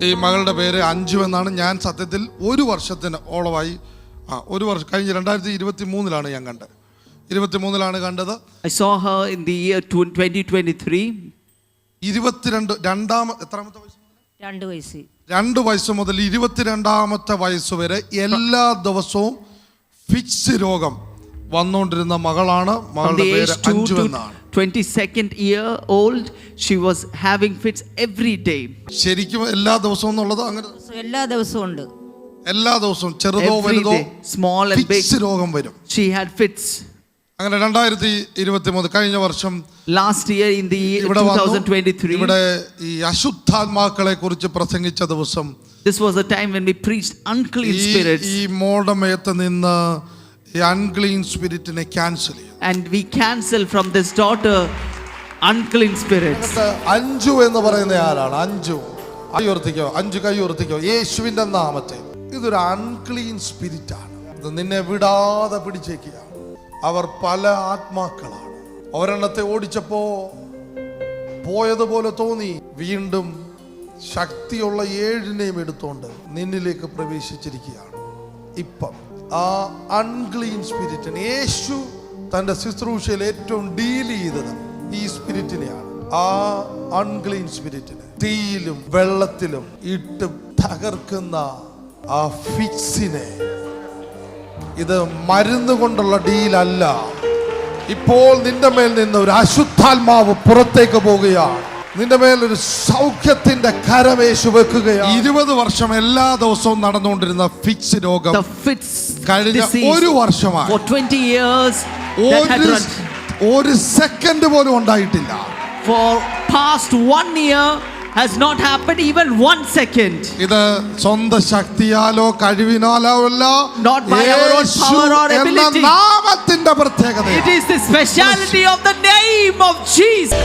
ഈ മകളുടെ പേര് അഞ്ജു എന്നാണ്. ഞാൻ സത്യത്തിൽ ഒരു വർഷത്തിന് ഓളമായി ഒരു വർഷം കഴിഞ്ഞ് 2023 ഞാൻ കണ്ടത്. 23 കണ്ടത്. I saw her in the year 2023. 22 വയസ്സ് 2 വയസ്സ് മുതൽ 22 വയസ്സ് വരെ എല്ലാ ദിവസവും ഫിക്സ് രോഗം വന്നുകൊണ്ടിരുന്ന മകളാണ്. മകളുടെ പേര് അഞ്ജു എന്നാണ്. 22nd year old, she was having fits every day. ശരിക്കും എല്ലാ ദിവസവും എന്നുള്ളത് അങ്ങനെ എല്ലാ ദിവസവും ഉണ്ട്. എല്ലാ ദിവസവും ചെറുതോ വലുതോ small and big രോഗം വരും. She had fits. അങ്ങനെ 2023 കഴിഞ്ഞ വർഷം last year in the 2023 ഇവിടെ ഈ അശുദ്ധാത്മാക്കളെ കുറിച്ച് പ്രസംഗിച്ച ദിവസം, this was the time when we preached unclean spirits. ഈ മോഡമേത്ത് നിന്ന് ഈ unclean spiritനെ ക്യാൻസൽ ചെയ്യും. And we cancel from this daughter unclean spirits. Anju എന്ന് പറയുന്ന ആരാണ്? അഞ്ജു കൈ ഉയർത്തിക്കോ യേശുവിന്റെ നാമത്തെ. ഇതൊരു അൺക്ലീൻ സ്പിരിറ്റ് ആണ്. ഇത് നിന്നെ വിടാതെ പിടിച്ചേക്കുക. അവർ പല ആത്മാക്കളാണ്. ഒരെണ്ണത്തെ ഓടിച്ചപ്പോ പോയതുപോലെ തോന്നി, വീണ്ടും ശക്തിയുള്ള 7 എടുത്തോണ്ട് നിന്നിലേക്ക് പ്രവേശിച്ചിരിക്കുകയാണ്. ഇപ്പം ആ അൺക്ലീൻ സ്പിരിറ്റിന് യേശു തന്റെ ശുശ്രൂഷയിൽ ഏറ്റവും ഡീൽ ചെയ്തത് ഈ സ്പിരിറ്റിനെയാണ്. ആ അൺക്ലീൻ സ്പിരിറ്റിനെ തീയിലും വെള്ളത്തിലും ഇട്ട് തകർക്കുന്ന ആ ഫിക്സിനെ, ഇത് മരുന്ന് കൊണ്ടുള്ള ഡീലല്ല. ഇപ്പോൾ നിന്റെ മേൽ നിന്ന് ഒരു അശുദ്ധാത്മാവ് പുറത്തേക്ക് പോവുകയാണ്. നിന്റെ മേൽ ഒരു സൗഖ്യത്തിന്റെ കരമേശു വെക്കുകയാണ്. 20 വർഷം എല്ലാ ദിവസവും നടന്നുകൊണ്ടിരുന്ന ഫിക്സ് രോഗം കഴിഞ്ഞ ഒരു വർഷമായി for 20 years ഒരു സെക്കൻഡ് പോലും ഉണ്ടായിട്ടില്ല. For past 1 year has not happened even 1 second. ഇത് സ്വന്തം ശക്തിയാലോ കഴിവിനാലോ അല്ല, not by our own power or ability. നാമത്തിന്റെ പ്രത്യേകത. It is the speciality of the name of Jesus.